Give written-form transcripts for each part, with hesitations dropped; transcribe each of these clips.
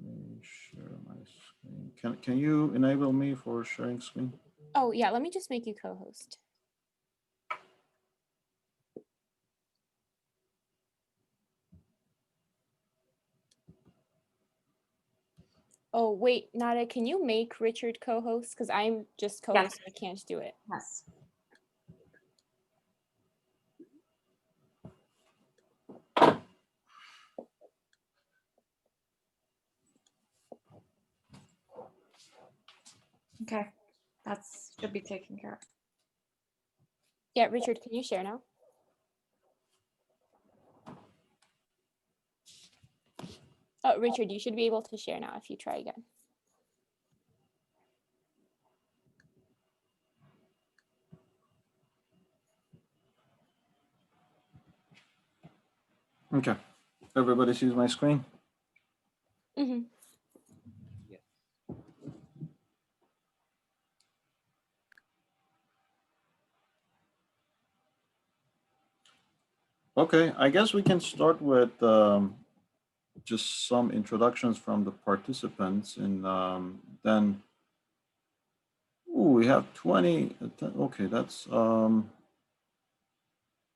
me share my screen. Can you enable me for sharing screen? Oh yeah, let me just make you co-host. Oh wait, Nada, can you make Richard co-host? Because I'm just co-host, I can't do it. Yes. Okay, that's should be taken care of. Yeah, Richard, can you share now? Oh, Richard, you should be able to share now if you try again. Okay. Everybody sees my screen? Mm-hmm. Yes. Okay, I guess we can start with just some introductions from the participants, and then we have 20. Okay, that's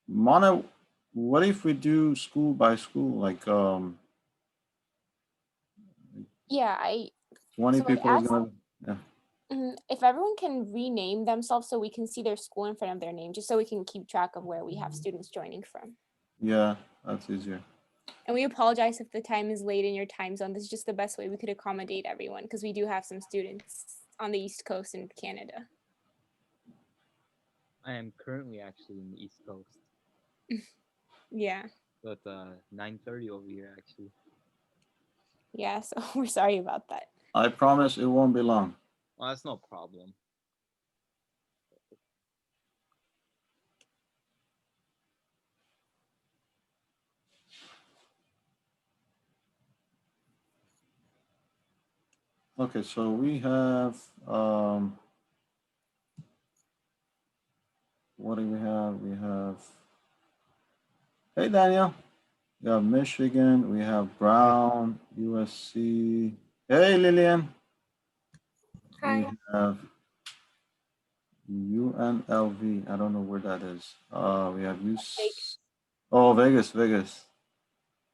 Mana. What if we do school by school, like Yeah, 20 so I people is asked- gonna, yeah. if everyone can rename themselves so we can see their school in front of their name, just so we can keep track of where we have students joining from. Yeah, that's easier. And we apologize if the time is late in your time zone. This is just the best way we could accommodate everyone because we do have some students on the East Coast in Canada. I am currently actually in the East Coast, Yeah, but 9:30 over here actually. yeah, so we're sorry about that. I promise it won't be long. Well, that's no problem. Okay, so we have what do we have? We have, hey Daniel, we have Michigan, we have Brown, USC. Hey Lillian. Hi. We have UNLV. I don't know where that is. We have Vegas. Oh, Vegas, Vegas.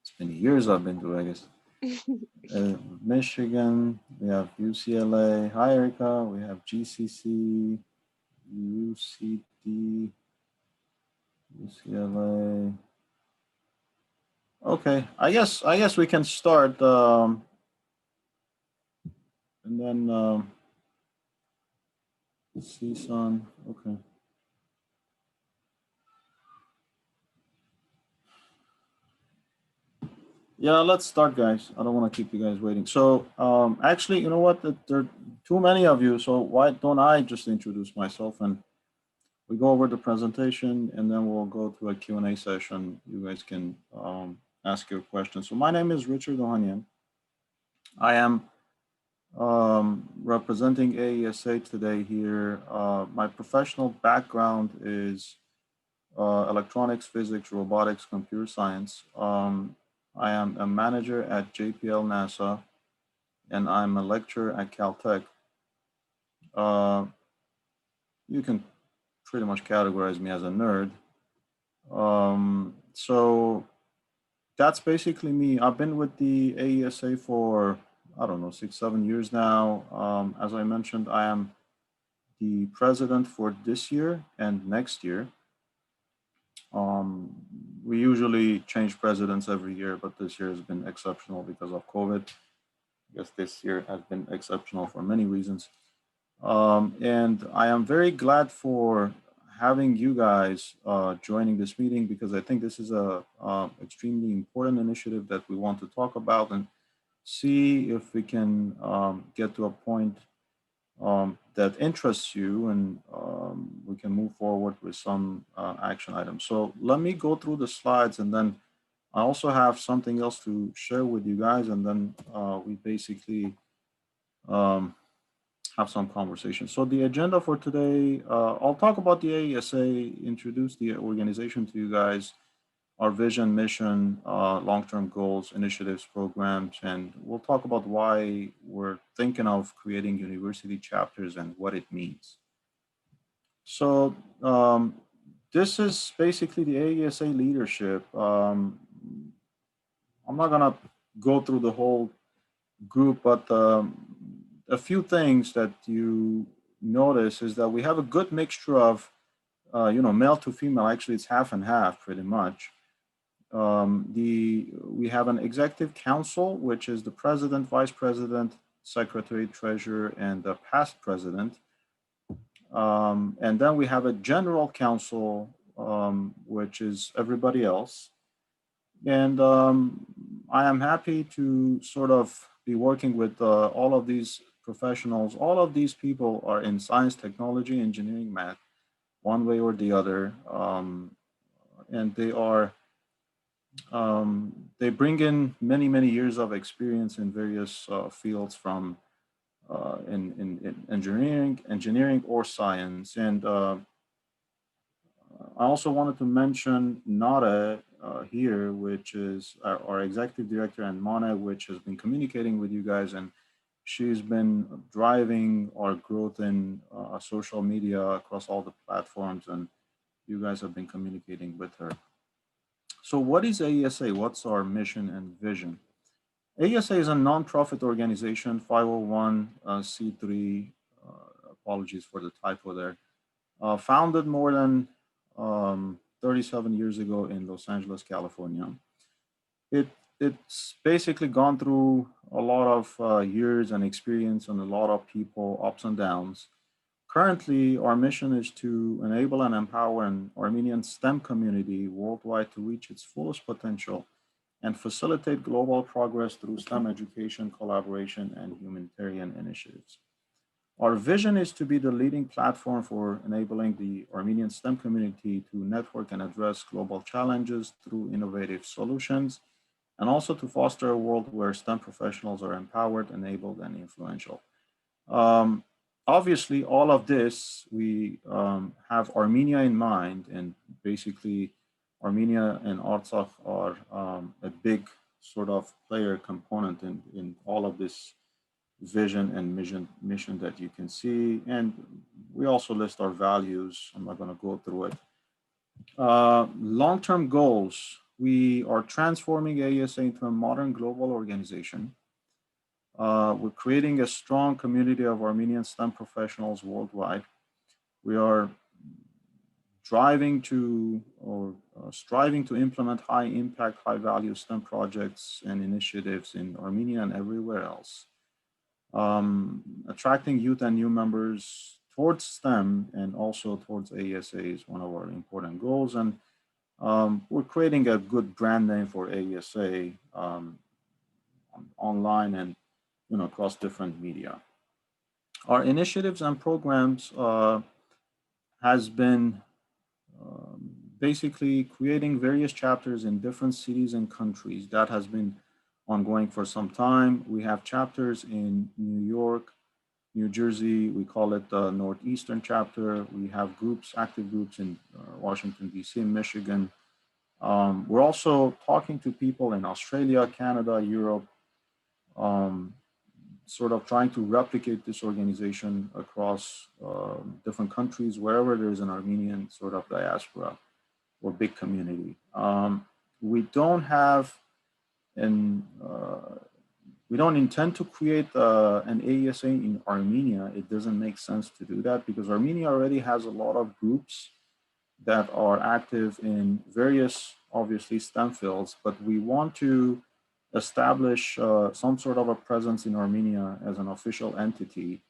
It's been years I've been to Vegas. Michigan, we have UCLA. Hi Erica. We have GCC, UCD, UCLA. Okay, I guess we can start, and then CSUN. Okay. Yeah, let's start, guys. I don't want to keep you guys waiting. So, actually, you know what? There are too many of you, so why don't I just introduce myself and we go over the presentation, and then we'll go to a Q&A session. You guys can ask your questions. So my name is Richard Ohanian. I am representing AESA today here. My professional background is electronics, physics, robotics, computer science. I am a manager at JPL NASA, and I'm a lecturer at Caltech. You can pretty much categorize me as a nerd. So that's basically me. I've been with the AESA for, I don't know, 6, 7 years now. As I mentioned, I am the president for this year and next year. We usually change presidents every year, but this year has been exceptional because of COVID. I guess this year has been exceptional for many reasons. And I am very glad for having you guys joining this meeting, because I think this is a extremely important initiative that we want to talk about and see if we can get to a point that interests you, and we can move forward with some action items. So let me go through the slides, and then I also have something else to share with you guys, and then we basically have some conversation. So the agenda for today, I'll talk about the AESA, introduce the organization to you guys. our vision, mission, long-term goals, initiatives, programs, and we'll talk about why we're thinking of creating university chapters and what it means. So this is basically the AESA leadership. I'm not gonna go through the whole group, but a few things that you notice is that we have a good mixture of, male to female. Actually, it's half and half pretty much. We have an executive council, which is the president, vice president, secretary, treasurer, and the past president. And then we have a general council, which is everybody else. And I am happy to sort of be working with all of these professionals. All of these people are in science, technology, engineering, math, one way or the other. And they bring in many, many years of experience in various fields from in engineering or science. And I also wanted to mention Nara here, which is our executive director, and Mana, which has been communicating with you guys, and she's been driving our growth in social media across all the platforms, and you guys have been communicating with her. So what is AESA? What's our mission and vision? AESA is a nonprofit organization, 501c3, apologies for the typo there, founded more than 37 years ago in Los Angeles, California. It's basically gone through a lot of years and experience and a lot of people, ups and downs. Currently, our mission is to enable and empower an Armenian STEM community worldwide to reach its fullest potential and facilitate global progress through STEM education, collaboration, and humanitarian initiatives. Our vision is to be the leading platform for enabling the Armenian STEM community to network and address global challenges through innovative solutions, and also to foster a world where STEM professionals are empowered, enabled, and influential. Obviously, all of this, we have Armenia in mind, and basically Armenia and Artsakh are a big sort of player component in all of this vision and mission that you can see. And we also list our values. I'm not going to go through it. Long-term goals. We are transforming AESA into a modern global organization. We're creating a strong community of Armenian STEM professionals worldwide. We are striving to implement high impact, high value STEM projects and initiatives in Armenia and everywhere else. Attracting youth and new members towards STEM and also towards AESA is one of our important goals. And we're creating a good brand name for AESA online and across different media. Our initiatives and programs has been basically creating various chapters in different cities and countries. That has been ongoing for some time. We have chapters in New York, New Jersey. We call it the Northeastern chapter. We have groups, active groups in Washington, D.C., Michigan. We're also talking to people in Australia, Canada, Europe, sort of trying to replicate this organization across different countries, wherever there's an Armenian sort of diaspora or big community. We don't have we don't intend to create an AESA in Armenia. It doesn't make sense to do that because Armenia already has a lot of groups that are active in various, obviously, STEM fields, but we want to establish some sort of a presence in Armenia as an official entity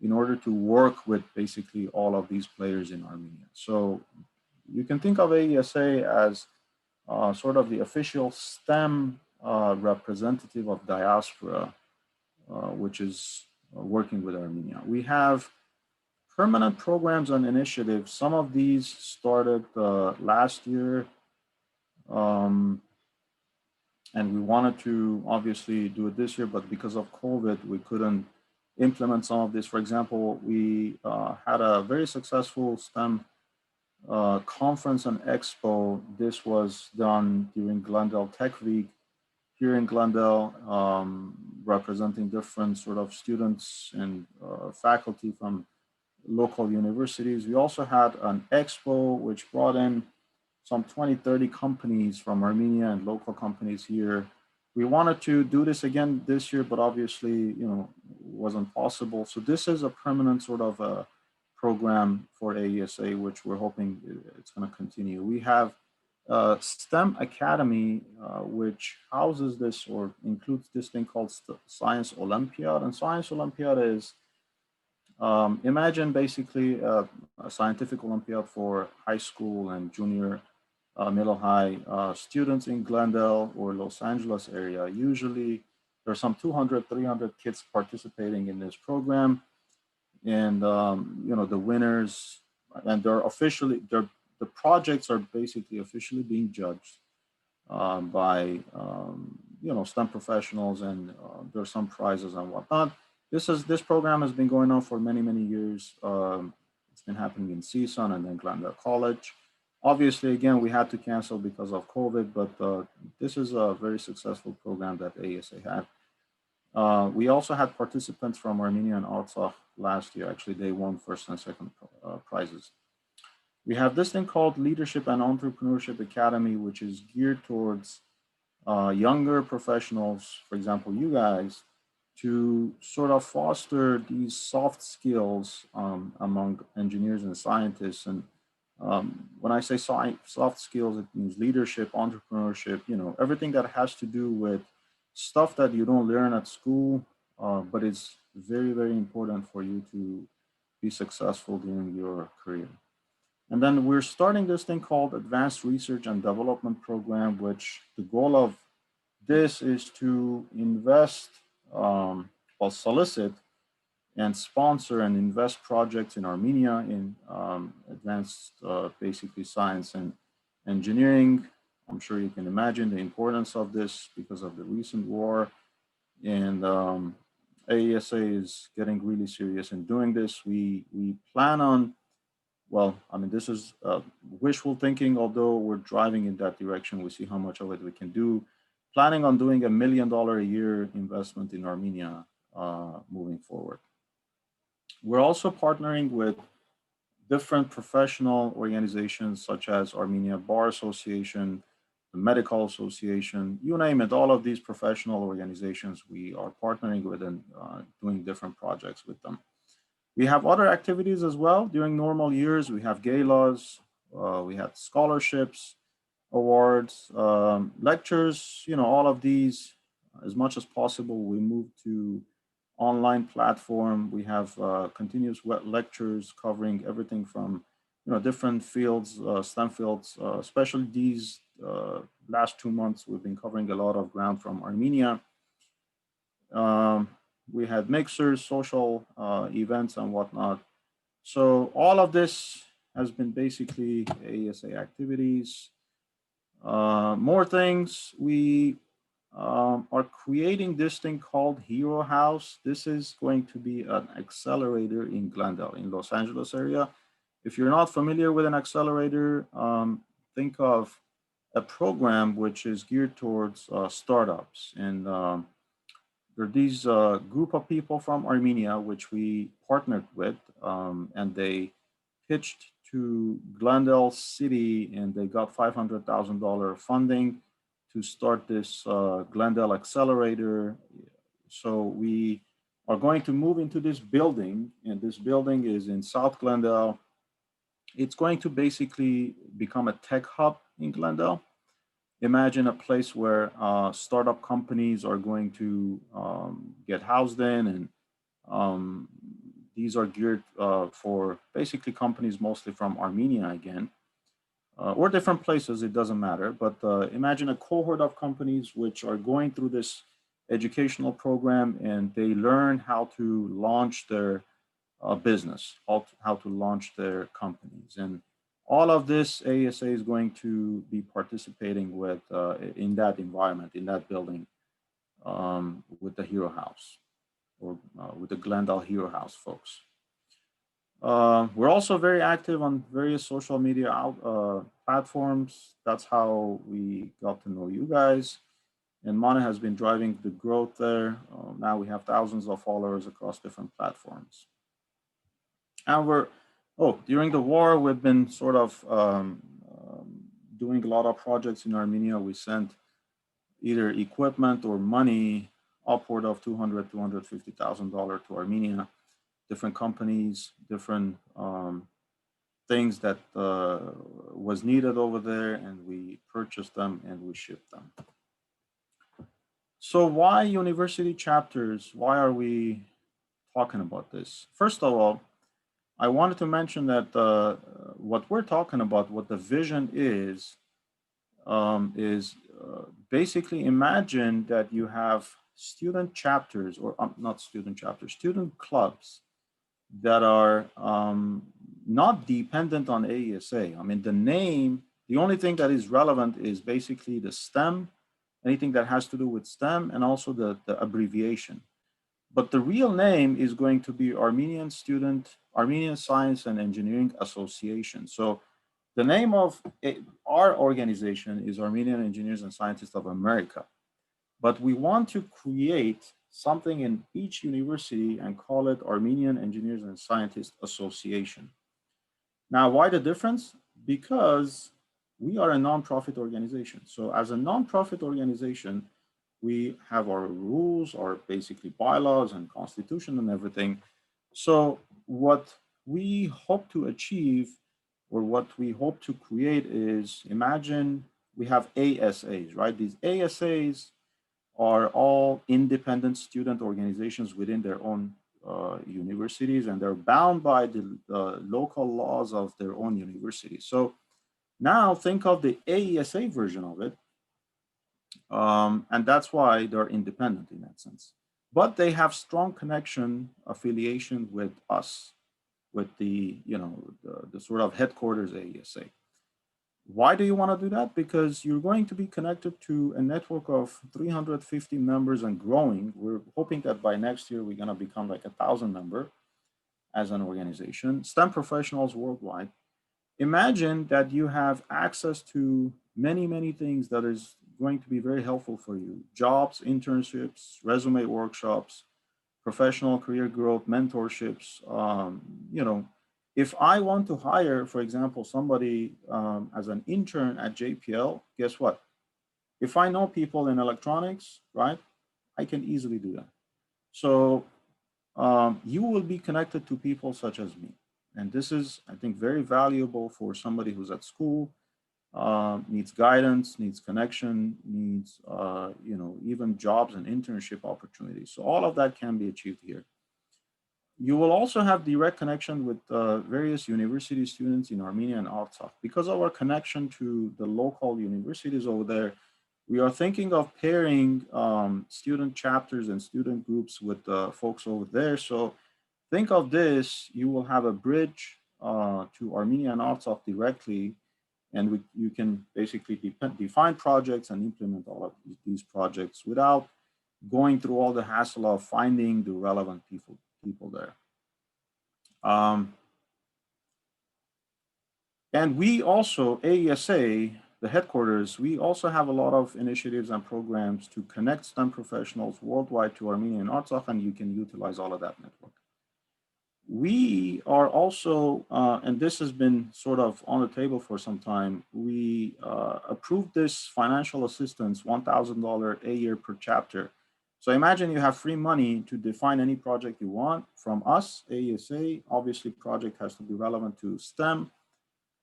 in order to work with basically all of these players in Armenia. So you can think of AESA as sort of the official STEM representative of diaspora, which is working with Armenia. We have permanent programs and initiatives. Some of these started last year, and we wanted to obviously do it this year, but because of COVID, we couldn't implement some of this. For example, we had a very successful STEM conference and expo. This was done during Glendale Tech Week here in Glendale, representing different sort of students and faculty from local universities. We also had an expo which brought in some 20, 30 companies from Armenia and local companies here. We wanted to do this again this year, but obviously, wasn't possible. So this is a permanent sort of a program for AESA, which we're hoping it's going to continue. We have STEM Academy, which houses this or includes this thing called Science Olympiad. And Science Olympiad is, imagine basically a scientific Olympiad for high school and junior, middle high students in Glendale or Los Angeles area. Usually there's some 200, 300 kids participating in this program. And, the winners, and the projects are basically officially being judged by, STEM professionals, and there's some prizes and whatnot. This program has been going on for many, many years. It's been happening in CSUN and then Glendale College. Obviously, again, we had to cancel because of COVID, but this is a very successful program that AESA had. We also had participants from Armenia and Artsakh last year. Actually, they won first and second prizes. We have this thing called Leadership and Entrepreneurship Academy, which is geared towards younger professionals, for example, you guys, to sort of foster these soft skills among engineers and scientists. And when I say soft skills, it means leadership, entrepreneurship, everything that has to do with stuff that you don't learn at school, but it's very, very important for you to be successful during your career. And then we're starting this thing called Advanced Research and Development Program, which the goal of this is to invest, solicit and sponsor and invest projects in Armenia in advanced, basically science and engineering. I'm sure you can imagine the importance of this because of the recent war. And AESA is getting really serious in doing this. We plan on, this is wishful thinking, although we're driving in that direction. We see how much of it we can do. Planning on doing $1 million a year investment in Armenia moving forward. We're also partnering with different professional organizations such as Armenia Bar Association, the Medical Association, you name it, all of these professional organizations we are partnering with and doing different projects with them. We have other activities as well. During normal years, we have galas, we have scholarships, awards, lectures, all of these, as much as possible, we move to online platform. We have continuous lectures covering everything from, different fields, STEM fields, especially these last 2 months, we've been covering a lot of ground from Armenia. We had mixers, social events and whatnot. So all of this has been basically AESA activities. More things, we are creating this thing called Hero House. This is going to be an accelerator in Glendale, in Los Angeles area. If you're not familiar with an accelerator, think of a program which is geared towards startups. And there are these group of people from Armenia, which we partnered with, and they pitched to Glendale City, and they got $500,000 funding to start this Glendale Accelerator. So we are going to move into this building, and this building is in South Glendale. It's going to basically become a tech hub in Glendale. Imagine a place where startup companies are going to get housed in, and these are geared for basically companies mostly from Armenia again, or different places, it doesn't matter. But imagine a cohort of companies which are going through this educational program, and they learn how to launch their business, how to launch their companies. And all of this, AESA is going to be participating with in that environment, in that building, with the Hero House, or with the Glendale Hero House folks. We're also very active on various social media platforms. That's how we got to know you guys. And Mana has been driving the growth there. Now we have thousands of followers across different platforms. And during the war, we've been sort of doing a lot of projects in Armenia. We sent either equipment or money upward of $250,000 to Armenia, different companies, different things that was needed over there, and we purchased them and we shipped them. So why university chapters? Why are we talking about this? First of all, I wanted to mention that what we're talking about, what the vision is basically imagine that you have student chapters, or not student chapters, student clubs that are not dependent on AESA. I mean, the name, the only thing that is relevant is basically the STEM, anything that has to do with STEM, and also the abbreviation. But the real name is going to be Armenian Science and Engineering Association. So the name of our organization is Armenian Engineers and Scientists of America. But we want to create something in each university and call it Armenian Engineers and Scientists Association. Now, why the difference? Because we are a nonprofit organization. So as a nonprofit organization, we have our rules, our basically bylaws and constitution and everything. So what we hope to achieve, or what we hope to create, is, imagine we have ASAs, right? These ASAs are all independent student organizations within their own universities, and they're bound by the local laws of their own university. So now think of the AESA version of it, and that's why they're independent in that sense. But they have strong connection, affiliation with us, with the, the sort of headquarters AESA. Why do you want to do that? Because you're going to be connected to a network of 350 members and growing. We're hoping that by next year, we're going to become like 1,000 members as an organization, STEM professionals worldwide. Imagine that you have access to many, many things that is going to be very helpful for you. Jobs, internships, resume workshops, professional career growth, mentorships. If I want to hire, for example, somebody as an intern at JPL, guess what? If I know people in electronics, right, I can easily do that. So you will be connected to people such as me. And this is, I think, very valuable for somebody who's at school, needs guidance, needs connection, needs, even jobs and internship opportunities. So all of that can be achieved here. You will also have direct connection with various university students in Armenia and Artsakh. Because of our connection to the local universities over there, we are thinking of pairing student chapters and student groups with folks over there. So think of this, you will have a bridge to Armenia and Artsakh directly, and you can basically define projects and implement all of these projects without going through all the hassle of finding the relevant people there. And we also, AESA, the headquarters, we also have a lot of initiatives and programs to connect STEM professionals worldwide to Armenia and Artsakh, and you can utilize all of that network. We are also, and this has been sort of on the table for some time, we approved this financial assistance, $1,000 a year per chapter. So imagine you have free money to define any project you want from us, AESA. Obviously, project has to be relevant to STEM,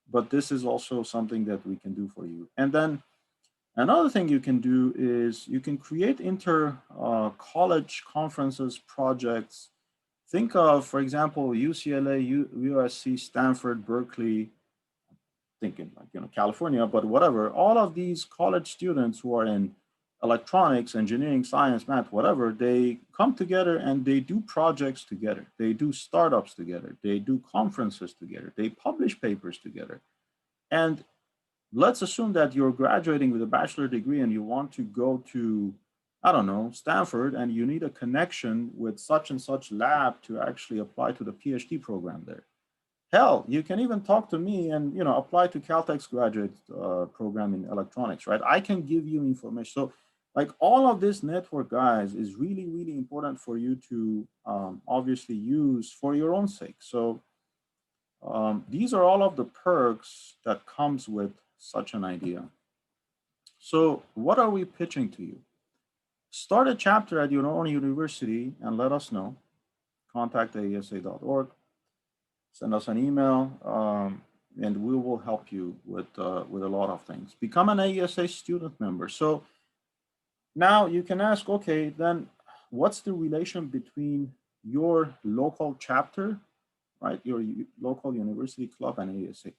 but this is also something that we can do for you. And then another thing you can do is you can create inter-college conferences, projects. Think of, for example, UCLA, USC, Stanford, Berkeley, thinking like, California, but whatever. All of these college students who are in electronics, engineering, science, math, whatever, they come together and they do projects together. They do startups together. They do conferences together. They publish papers together. And let's assume that you're graduating with a bachelor degree and you want to go to, I don't know, Stanford, and you need a connection with such and such lab to actually apply to the PhD program there. hell, you can even talk to me and, you know, apply to Caltech's graduate program in electronics, right? I can give you information. So like all of this network, guys, is really, really important for you to obviously use for your own sake. So these are all of the perks that comes with such an idea. So what are we pitching to you? Start a chapter at your own university and let us know. Contact aesa.org, send us an email, and we will help you with a lot of things. Become an AESA student member. So now you can ask, okay, then what's the relation between your local chapter, right, your local university club and AESA?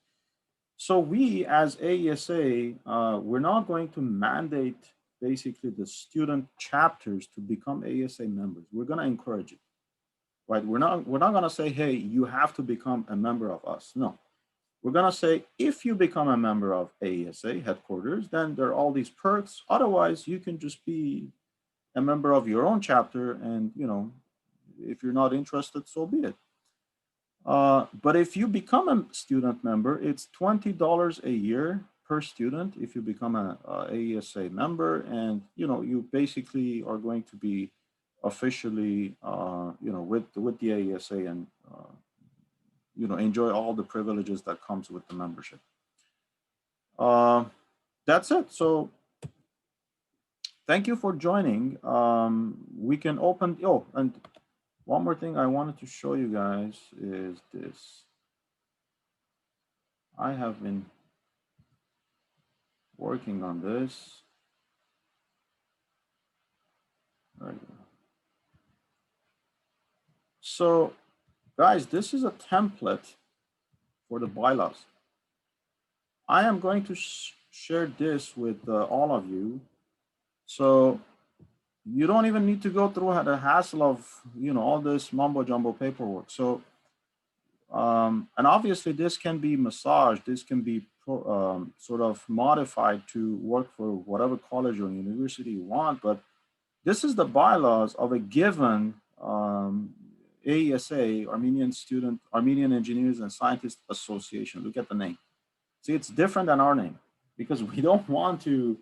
So we as AESA, we're not going to mandate basically the student chapters to become AESA members. We're going to encourage it, right? We're not going to say, hey, you have to become a member of us. No, we're going to say, if you become a member of AESA headquarters, then there are all these perks. Otherwise, you can just be a member of your own chapter, and, you know, if you're not interested, so be it. But if you become a student member, it's $20 a year per student if you become a AESA member, and, you know, you basically are going to be officially, you know, with the AESA, and you know, enjoy all the privileges that comes with the membership. That's it. So thank you for joining. We can open, oh, and one more thing I wanted to show you guys is this. I have been working on this. There you go. So guys, this is a template for the bylaws. I am going to share this with all of you. So you don't even need to go through the hassle of, you know, all this mumbo jumbo paperwork. So, and obviously this can be massaged. This can be sort of modified to work for whatever college or university you want. But this is the bylaws of a given AESA, Armenian Engineers and Scientists Association. Look at the name. See, it's different than our name because we don't want to,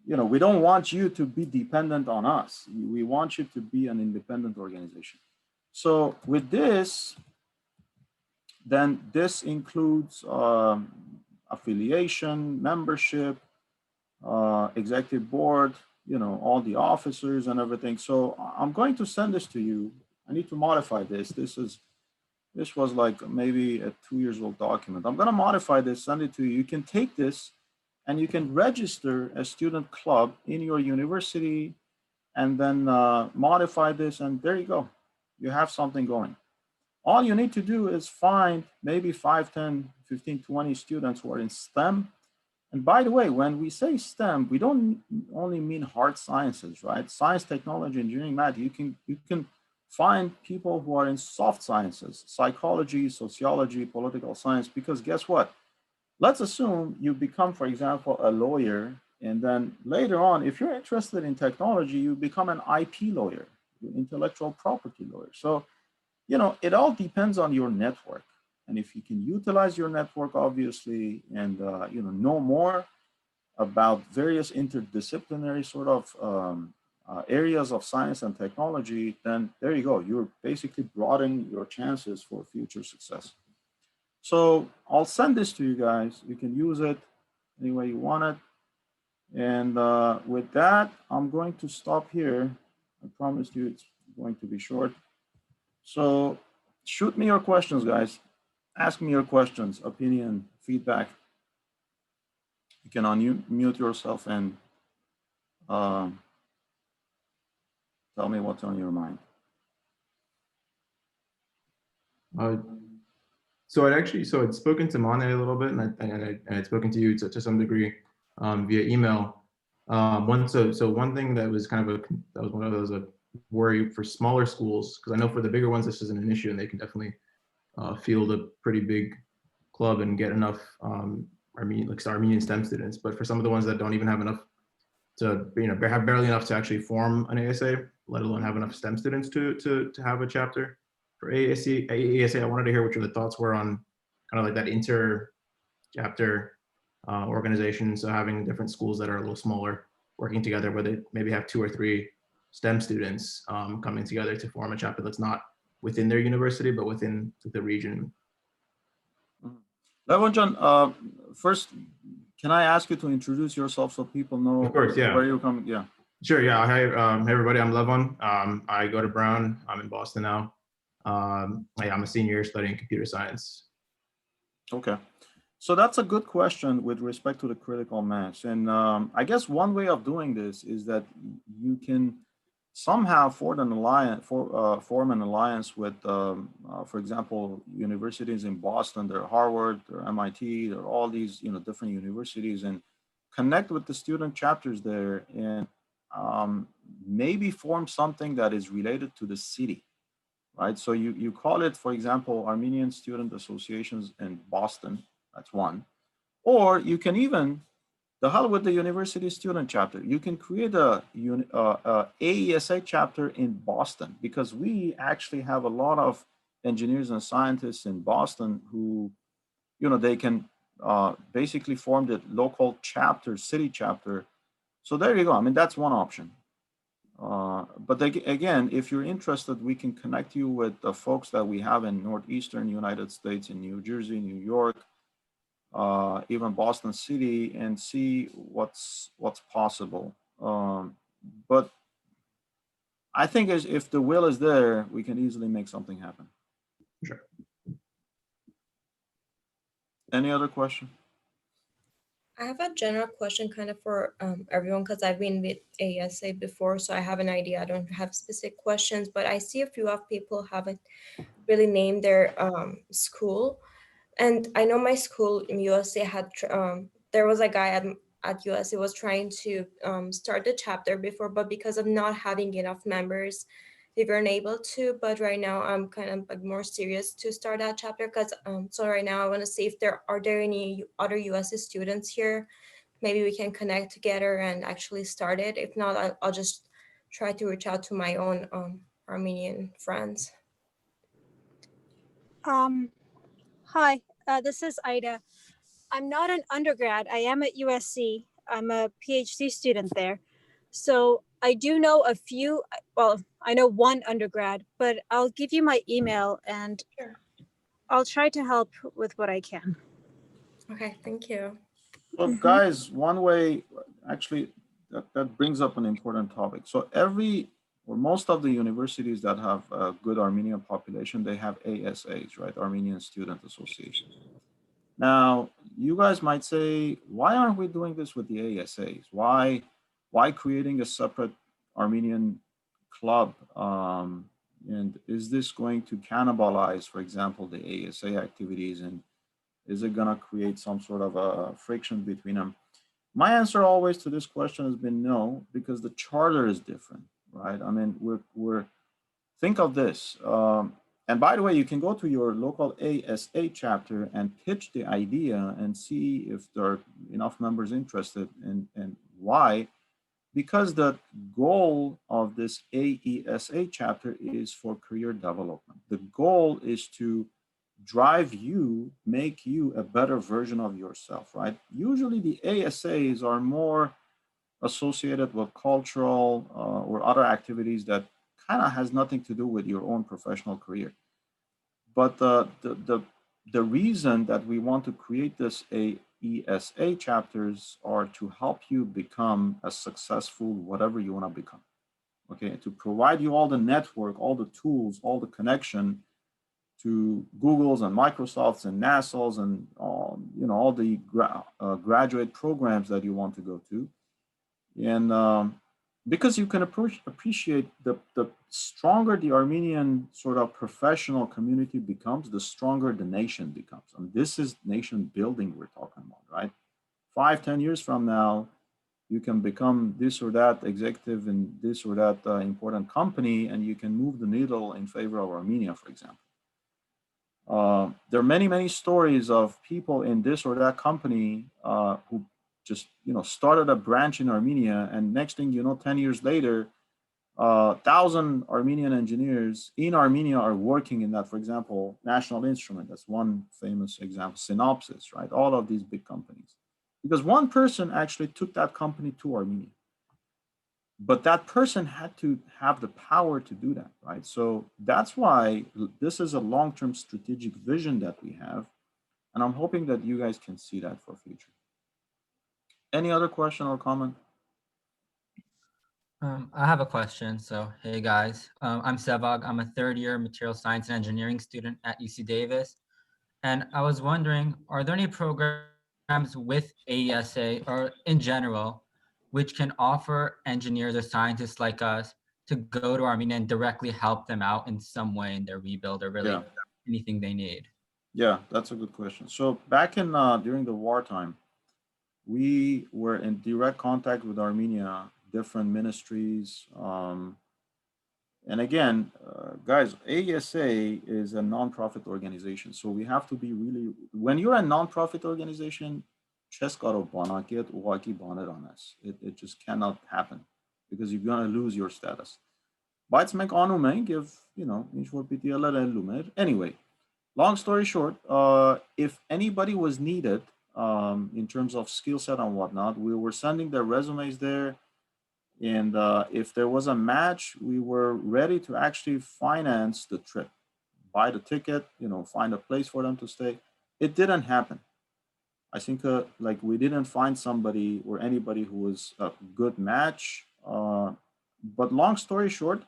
you know, we don't want you to be dependent on us. We want you to be an independent organization. So with this, then this includes affiliation, membership, executive board, you know, all the officers and everything. So I'm going to send this to you. I need to modify this. This was like maybe a 2 years old document. I'm going to modify this, send it to you. You can take this and you can register a student club in your university and then modify this, and there you go. You have something going. All you need to do is find maybe 5, 10, 15, 20 students who are in STEM. And by the way, when we say STEM, we don't only mean hard sciences, right? Science, technology, engineering, math. You can find people who are in soft sciences, psychology, sociology, political science, because guess what? Let's assume you become, for example, a lawyer, and then later on, if you're interested in technology, you become an IP lawyer, intellectual property lawyer. So, you know, it all depends on your network. And if you can utilize your network, obviously, and you know more about various interdisciplinary sort of areas of science and technology, then there you go. You're basically broadening your chances for future success. So I'll send this to you guys. You can use it any way you want it. And with that, I'm going to stop here. I promised you it's going to be short. So shoot me your questions, guys. Ask me your questions, opinion, feedback. You can unmute yourself and tell me what's on your mind. So I'd spoken to Mane a little bit, and I'd spoken to you to some degree via email. One thing that was kind of a worry for smaller schools, because I know for the bigger ones this isn't an issue, and they can definitely field a pretty big club and get enough Armenian STEM students. But for some of the ones that don't even have enough to, you know, have barely enough to actually form an ASA, let alone have enough STEM students to have a chapter for ASA, I wanted to hear what your thoughts were on kind of like that inter chapter organization. So having different schools that are a little smaller working together, where they maybe have 2 or 3 STEM students coming together to form a chapter that's not within their university, but within the region. Levanjan, first, can I ask you to introduce yourself so people know Of course, yeah. where you're coming? Yeah. Sure, yeah. Hi, hey everybody, I'm Levon. I go to Brown. I'm in Boston now. Yeah, I'm a senior studying computer science. Okay. So that's a good question with respect to the critical mass. And I guess one way of doing this is that you can somehow form an alliance with, for example, universities in Boston, they're Harvard, they're MIT, they're all these, different universities, and connect with the student chapters there, and maybe form something that is related to the city, right? So you call it, for example, Armenian Student Associations in Boston. That's one. Or you can even, the hell with the university student chapter. You can create a AESA chapter in Boston, because we actually have a lot of engineers and scientists in Boston who, they can basically form the local chapter, city chapter. So there you go. I mean, that's one option. But again, if you're interested, we can connect you with the folks that we have in Northeastern United States, in New Jersey, New York, even Boston City, and see what's possible. But I think if the will is there, we can easily make something happen. Sure. Any other question? I have a general question kind of for everyone, because I've been with ASA before, so I have an idea. I don't have specific questions, but I see a few of people haven't really named their school. And I know my school in USA had, there was a guy at USA was trying to start the chapter before, but because of not having enough members, they weren't able to. But right now I'm kind of like more serious to start that chapter, because so right now I want to see if there are any other USA students here. Maybe we can connect together and actually start it. If not, I'll just try to reach out to my own Armenian friends. Hi, this is Ida. I'm not an undergrad. I am at USC. I'm a PhD student there. So I do know a few, well, I know one undergrad, but I'll give you my email and Sure. I'll try to help with what I can. Okay, thank you. Well, guys, one way, actually, that brings up an important topic. So most of the universities that have a good Armenian population, they have ASAs, right? Armenian Student Associations. Now, you guys might say, why aren't we doing this with the ASAs? Why creating a separate Armenian club? And is this going to cannibalize, for example, the ASA activities? And is it going to create some sort of a friction between them? My answer always to this question has been no, because the charter is different, right? I mean, think of this. And by the way, you can go to your local ASA chapter and pitch the idea and see if there are enough members interested, and why. Because the goal of this AESA chapter is for career development. The goal is to drive you, make you a better version of yourself, right? Usually the ASAs are more associated with cultural or other activities that kind of has nothing to do with your own professional career. But the reason that we want to create this AESA chapters are to help you become a successful whatever you want to become. Okay, to provide you all the network, all the tools, all the connection to Google's and Microsoft's and NASA's and all the graduate programs that you want to go to. And because you can appreciate the stronger the Armenian sort of professional community becomes, the stronger the nation becomes. And this is nation building we're talking about, right? 5-10 years from now, you can become this or that executive in this or that important company, and you can move the needle in favor of Armenia, for example. There are many stories of people in this or that company who just started a branch in Armenia, and next thing you know, 10 years later, 1,000 Armenian engineers in Armenia are working in that. For example, National Instrument, that's one famous example, Synopsys, right? All of these big companies. Because one person actually took that company to Armenia. But that person had to have the power to do that, right? So that's why this is a long-term strategic vision that we have. And I'm hoping that you guys can see that for future. Any other question or comment? I have a question. So, hey guys, I'm Sevag. I'm a third-year material science and engineering student at UC Davis. And I was wondering, are there any programs with AESA or in general, which can offer engineers or scientists like us to go to Armenia and directly help them out in some way in their rebuild or really anything they need? Yeah, that's a good question. So back in during the wartime, we were in direct contact with Armenia, different ministries. And again, guys, AESA is a nonprofit organization. So we have to be really, when you're a nonprofit organization, it just cannot happen because you're going to lose your status. Բայց մենք անում ենք եւ, ինչ որ պիտի ելնելում էր. Anyway, long story short, if anybody was needed in terms of skill set and whatnot, we were sending their resumes there. And if there was a match, we were ready to actually finance the trip, buy the ticket, find a place for them to stay. It didn't happen. I think like we didn't find somebody or anybody who was a good match. But long story short,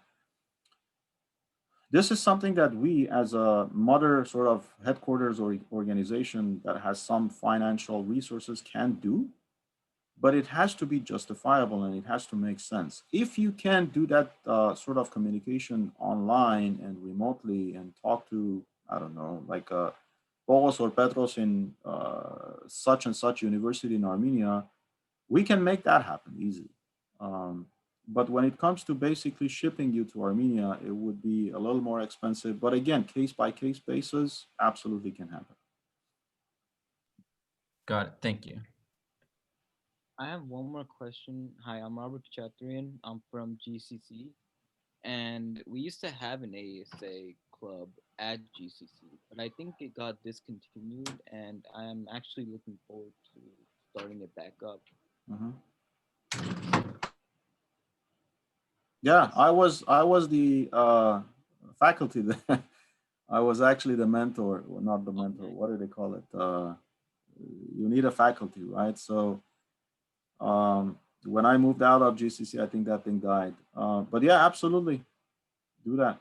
this is something that we as a mother sort of headquarters or organization that has some financial resources can do. But it has to be justifiable and it has to make sense. If you can do that sort of communication online and remotely and talk to, I don't know, like Bogos or Petros in such and such university in Armenia, we can make that happen easily. But when it comes to basically shipping you to Armenia, it would be a little more expensive. But again, case by case basis, absolutely can happen. Got it. Thank you. I have one more question. Hi, I'm Robert Chatrian. I'm from GCC, and we used to have an AESA club at GCC, but I think it got discontinued, and I'm actually looking forward to starting it back up. Yeah, I was the faculty there. I was actually the mentor, well, not the mentor. What do they call it? You need a faculty, right? So when I moved out of GCC, I think that thing died. But yeah, absolutely, do that.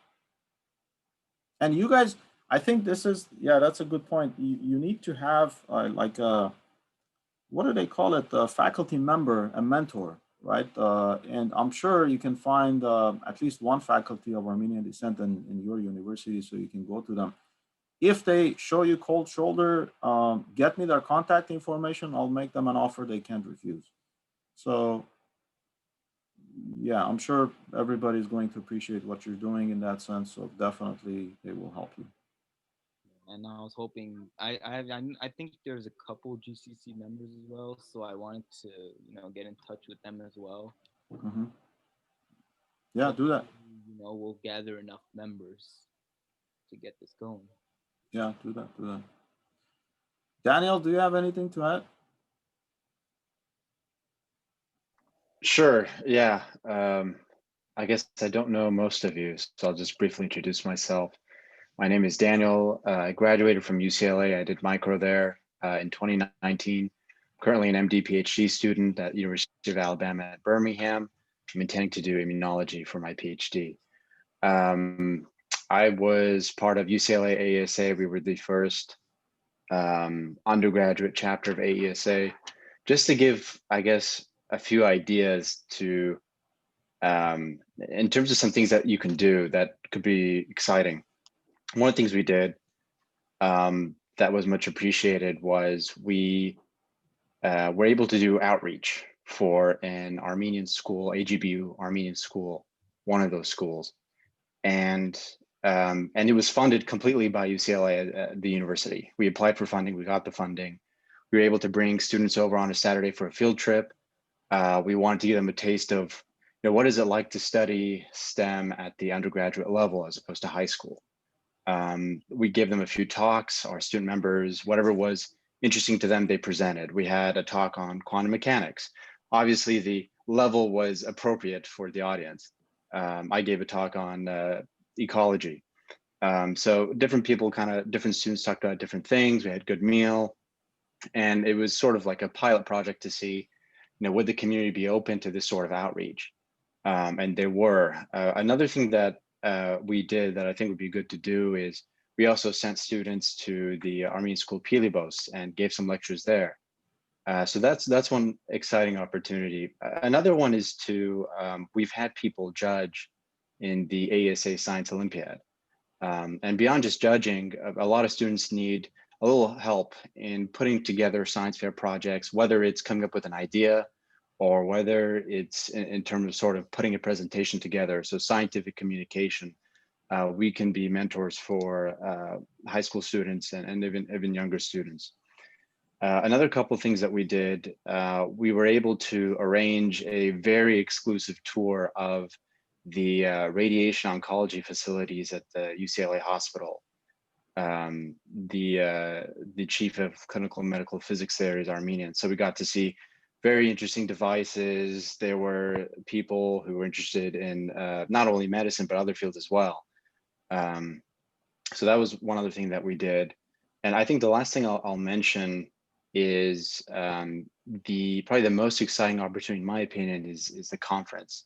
And you guys, I think this is, yeah, that's a good point. You need to have like a, what do they call it? A faculty member, a mentor, right? And I'm sure you can find at least one faculty of Armenian descent in your university, so you can go to them. If they show you cold shoulder, get me their contact information. I'll make them an offer they can't refuse. So yeah, I'm sure everybody's going to appreciate what you're doing in that sense. So definitely they will help you. And I was hoping I think there's a couple GCC members as well, so I wanted to get in touch with them as well. Yeah, do that. We'll gather enough members to get this going. Yeah, do that. Daniel, do you have anything to add? Sure. Yeah. I guess I don't know most of you, so I'll just briefly introduce myself. My name is Daniel. I graduated from UCLA. I did micro there in 2019. Currently an MD PhD student at University of Alabama at Birmingham. I'm intending to do immunology for my PhD. I was part of UCLA AESA. We were the first undergraduate chapter of AESA. Just to give, I guess, a few ideas to, in terms of some things that you can do that could be exciting. One of the things we did that was much appreciated was we were able to do outreach for an Armenian school, AGBU Armenian school, one of those schools. And it was funded completely by UCLA, the university. We applied for funding, we got the funding. We were able to bring students over on a Saturday for a field trip. We wanted to give them a taste of, what is it like to study STEM at the undergraduate level as opposed to high school? We gave them a few talks, our student members, whatever was interesting to them, they presented. We had a talk on quantum mechanics. Obviously, the level was appropriate for the audience. I gave a talk on ecology. So different people, different students talked about different things. We had good meal. And it was sort of like a pilot project to see, would the community be open to this sort of outreach? And they were. Another thing that we did that I think would be good to do is we also sent students to the Armenian School Pilibos and gave some lectures there. So that's one exciting opportunity. Another one is we've had people judge in the Aesa Science Olympiad. And beyond just judging, a lot of students need a little help in putting together science fair projects, whether it's coming up with an idea or whether it's in terms of sort of putting a presentation together. So scientific communication, we can be mentors for high school students and even younger students. Another couple of things that we did, we were able to arrange a very exclusive tour of the radiation oncology facilities at the UCLA hospital. The chief of clinical and medical physics there is Armenian. So we got to see very interesting devices. There were people who were interested in not only medicine, but other fields as well. So that was one other thing that we did. And I think the last thing I'll mention is probably the most exciting opportunity, in my opinion, is the conference.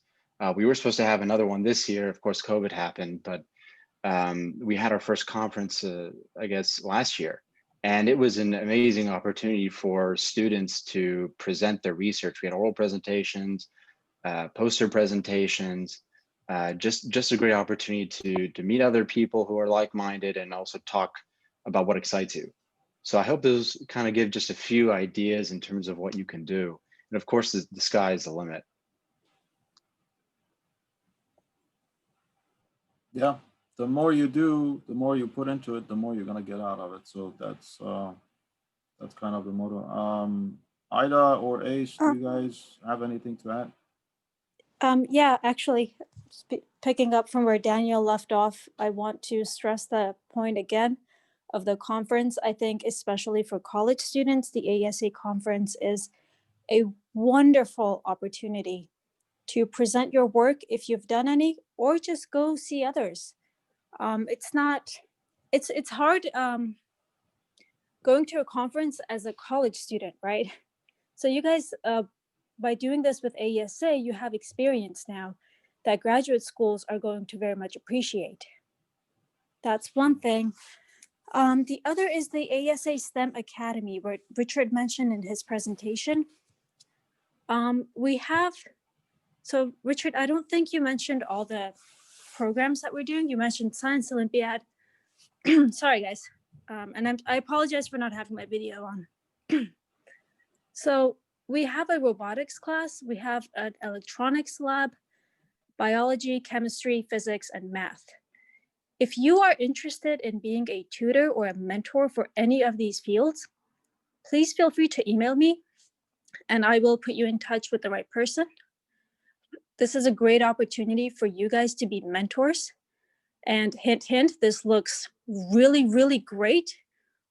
We were supposed to have another one this year. Of course, COVID happened, but we had our first conference, I guess, last year. And it was an amazing opportunity for students to present their research. We had oral presentations, poster presentations, just a great opportunity to meet other people who are like-minded and also talk about what excites you. So I hope those kind of give just a few ideas in terms of what you can do. And of course, the sky is the limit. Yeah, the more you do, the more you put into it, the more you're gonna get out of it. So that's kind of the motto. Ida or Ace, do you guys have anything to add? Yeah, actually, picking up from where Daniel left off, I want to stress the point again of the conference. I think especially for college students, the ASA conference is a wonderful opportunity to present your work if you've done any, or just go see others. It's hard going to a conference as a college student, right? So you guys, by doing this with AESA, you have experience now that graduate schools are going to very much appreciate. That's one thing. The other is the ASA STEM Academy, where Richard mentioned in his presentation. So Richard, I don't think you mentioned all the programs that we're doing. You mentioned Science Olympiad. Sorry, guys. And I apologize for not having my video on. So we have a robotics class, we have an electronics lab, biology, chemistry, physics, and math. If you are interested in being a tutor or a mentor for any of these fields, please feel free to email me and I will put you in touch with the right person. This is a great opportunity for you guys to be mentors. And hint, hint, this looks really, really great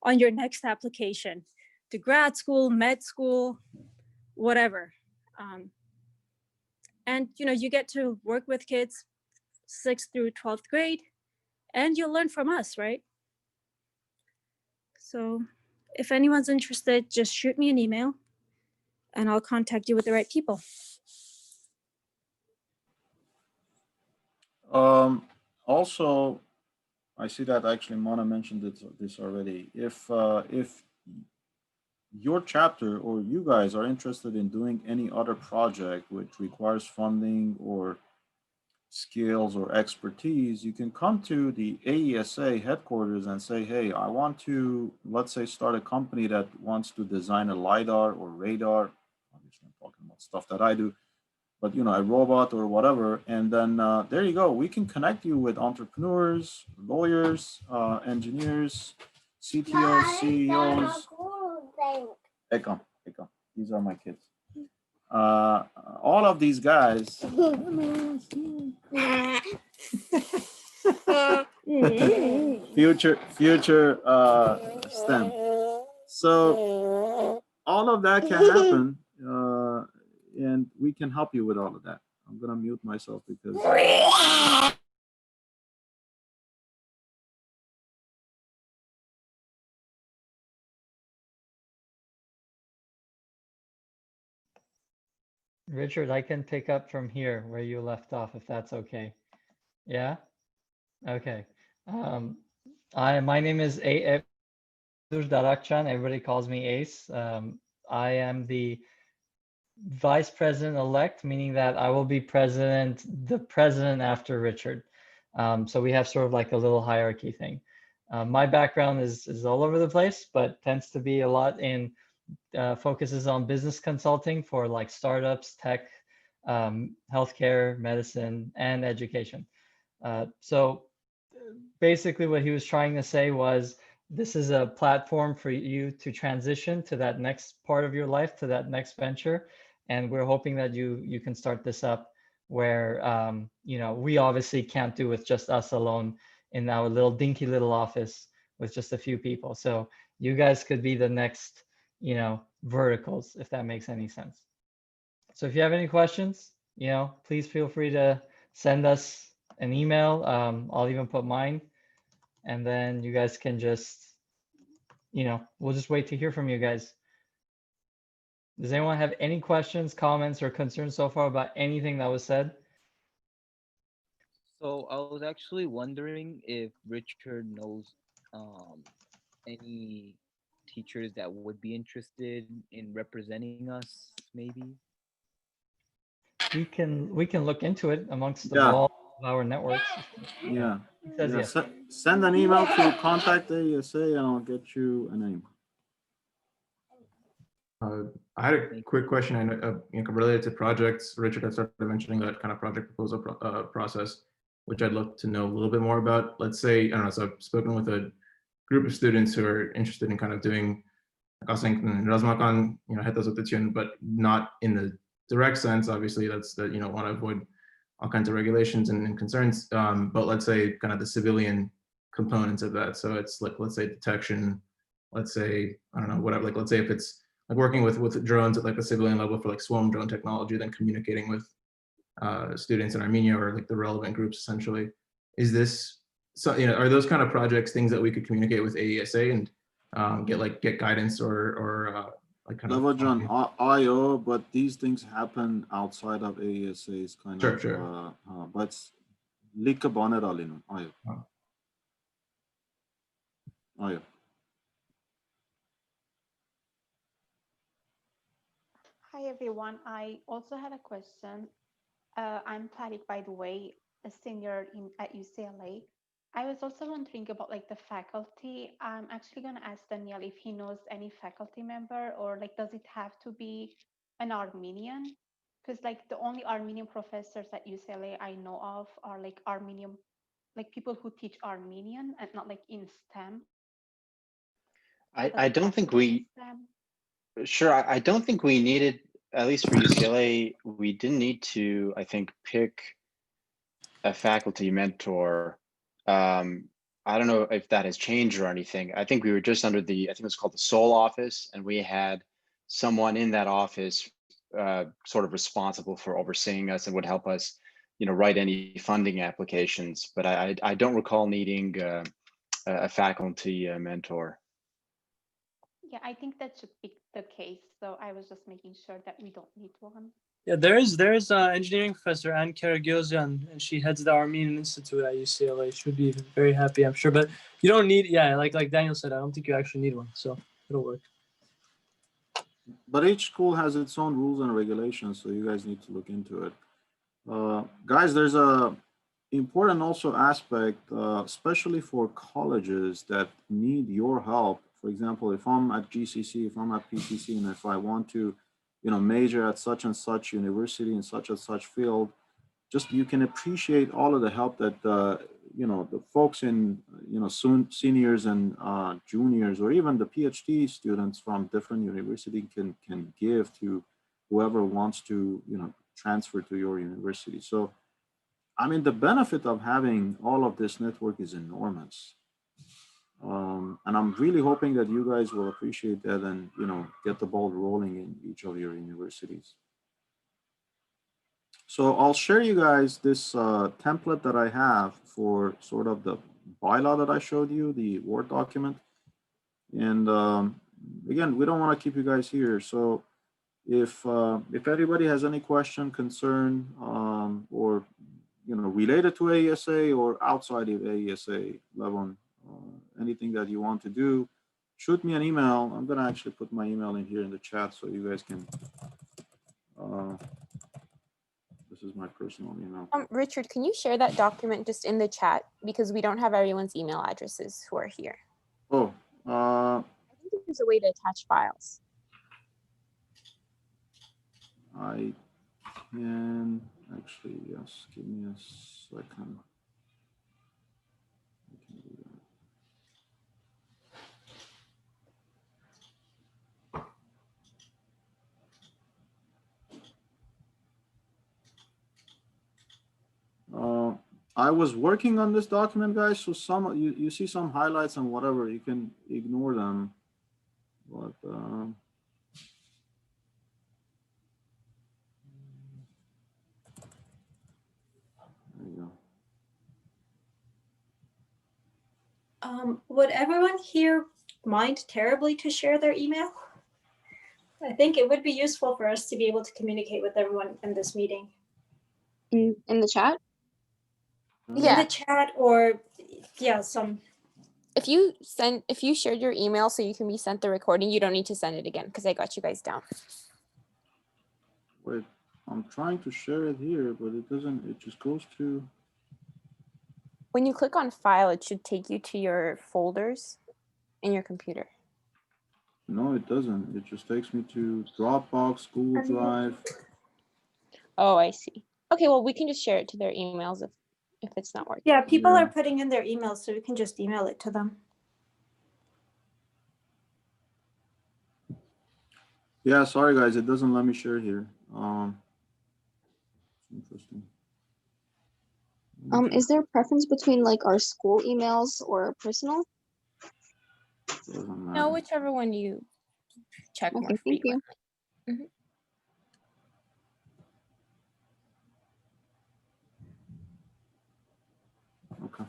on your next application to grad school, med school, whatever. And you get to work with kids 6th through 12th grade, and you'll learn from us, right? So if anyone's interested, just shoot me an email and I'll contact you with the right people. Also, I see that actually Mona mentioned this already. If your chapter or you guys are interested in doing any other project which requires funding or skills or expertise, you can come to the AESA headquarters and say, hey, I want to, let's say, start a company that wants to design a LiDAR or radar. Obviously, I'm talking about stuff that I do, but a robot or whatever. And then there you go. We can connect you with entrepreneurs, lawyers, engineers, CTOs, CEOs. Eka, these are my kids. all of these guys, future STEM. So all of that can happen, and we can help you with all of that. I'm gonna mute myself because. Richard, I can pick up from here where you left off, if that's okay. Yeah? Okay. My name is Darakchan. Everybody calls me Ace. I am the vice president-elect, meaning that I will be the president after Richard. So we have sort of like a little hierarchy thing. My background is all over the place, but tends to be a lot in focuses on business consulting for like startups, tech, healthcare, medicine, and education. So basically what he was trying to say was, this is a platform for you to transition to that next part of your life, to that next venture. And we're hoping that you can start this up where, you know, we obviously can't do with just us alone in our little dinky little office with just a few people. So you guys could be the next, you know, verticals, if that makes any sense. So if you have any questions, you know, please feel free to send us an email. I'll even put mine, and then you guys can just, you know, we'll just wait to hear from you guys. Does anyone have any questions, comments, or concerns so far about anything that was said? So I was actually wondering if Richard knows any teachers that would be interested in representing us, maybe. We can look into it amongst the Yeah. wall of our networks. Yeah. He says Yeah. yes. Send an email to contact ASA and I'll get you a name. I had a quick question, I know, you know, related to projects. Richard had started mentioning that kind of project proposal process, which I'd love to know a little bit more about. Let's say, I don't know, so I've spoken with a group of students who are interested in kind of doing Razmakan, you know, hetas of but not in the direct sense. Obviously, that's that, you know, want to avoid all kinds of regulations and concerns. But let's say kind of the civilian components of that. So it's like, let's say detection, let's say, I don't know, whatever, like, let's say if it's like working with drones at like the civilian level for like swarm drone technology, then communicating with students in Armenia or like the relevant groups essentially. Is this, so, you know, are those kind of projects things that we could communicate with AESA and get guidance or like kind of Levajan, IO, but these things happen outside of AESA's kind Sure, of, sure. but Lika Bonnet Alinu, IO. Oh. IO. Hi everyone. I also had a question. I'm Tariq, by the way, a senior at UCLA. I was also wondering about like the faculty. I'm actually going to ask Daniel if he knows any faculty member, or like, does it have to be an Armenian? Because like the only Armenian professors at UCLA I know of are like Armenian, like people who teach Armenian and not like in STEM. I don't think we, sure, I don't think we needed, at least for UCLA, we didn't need to, I think, pick a faculty mentor. I don't know if that has changed or anything. I think we were just under the, I think it was called the Seoul office, and we had someone in that office sort of responsible for overseeing us and would help us, you know, write any funding applications. But I don't recall needing a faculty mentor. Yeah, I think that should be the case. So I was just making sure that we don't need one. Yeah, there's engineering professor Anne Karagosian, and she heads the Armenian Institute at UCLA. She would be very happy, I'm sure. But you don't need, yeah, like Daniel said, I don't think you actually need one, so it'll work. But each school has its own rules and regulations, so you guys need to look into it. Guys, there's a important also aspect, especially for colleges that need your help. For example, if I'm at GCC, if I'm at PCC, and if I want to, you know, major at such and such university in such and such field, just you can appreciate all of the help that you know, the folks in, you know, seniors and juniors, or even the PhD students from different university can give to whoever wants to, transfer to your university. So, I mean, the benefit of having all of this network is enormous. And I'm really hoping that you guys will appreciate that and, get the ball rolling in each of your universities. So I'll share you guys this template that I have for sort of the bylaw that I showed you, the Word document. And again, we don't want to keep you guys here. So if anybody has any question, concern, or related to AESA or outside of AESA, Levon, anything that you want to do, shoot me an email. I'm gonna actually put my email in here in the chat so you guys can. This is my personal email. Richard, can you share that document just in the chat, because we don't have everyone's email addresses who are here. Oh, I think there's a way to attach files. I can actually, yes, give me a second. I can do that. I was working on this document, guys, so some you see some highlights and whatever, you can ignore them. But there you go. Would everyone here mind terribly to share their email? I think it would be useful for us to be able to communicate with everyone in this meeting. In the chat? In the chat, or some. If you shared your email so you can be sent the recording, you don't need to send it again because I got you guys down. Wait, I'm trying to share it here, but it doesn't, it just goes to. When you click on file, it should take you to your folders in your computer. No, it doesn't. It just takes me to Dropbox, Google Drive. Oh, I see. Okay, well, we can just share it to their emails if it's not working. Yeah, people are putting in their emails, so we can just email it to them. Yeah, sorry guys, it doesn't let me share here. Interesting. Is there a preference between like our school emails or personal? Doesn't matter. No, whichever one you check more frequently. Mm-hmm. Okay.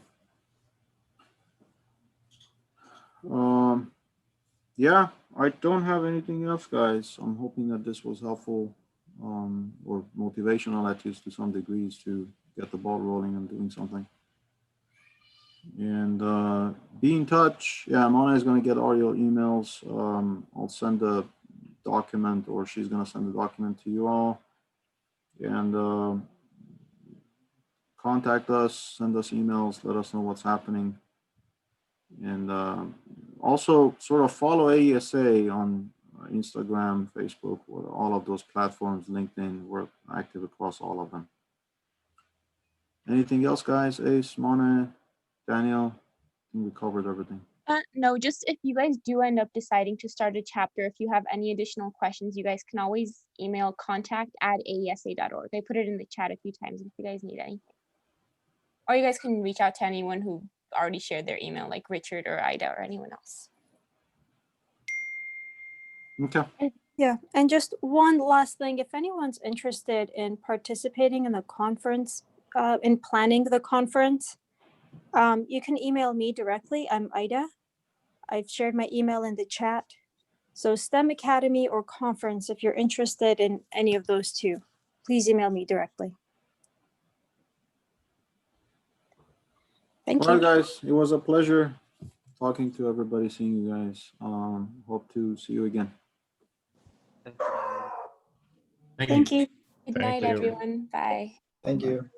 Yeah, I don't have anything else, guys. I'm hoping that this was helpful, or motivational, at least to some degrees, to get the ball rolling and doing something. And be in touch. Yeah, Mona is going to get all your emails. I'll send the document, or she's going to send the document to you all. And contact us, send us emails, let us know what's happening. And also sort of follow AESA on Instagram, Facebook, or all of those platforms, LinkedIn. We're active across all of them. Anything else, guys? Ace, Mona, Daniel? I think we covered everything. No, just if you guys do end up deciding to start a chapter, if you have any additional questions, you guys can always email contact@aesa.org. I put it in the chat a few times if you guys need anything. Or you guys can reach out to anyone who already shared their email, like Richard or Ida or anyone else. Okay. Yeah, and just one last thing, if anyone's interested in participating in the conference, in planning the conference, you can email me directly. I'm Ida. I've shared my email in the chat. So STEM Academy or conference, if you're interested in any of those two, please email me directly. Thank you. All right, guys. It was a pleasure talking to everybody, seeing you guys. Hope to see you again. Thank you. Good night, everyone. Bye. Thank you.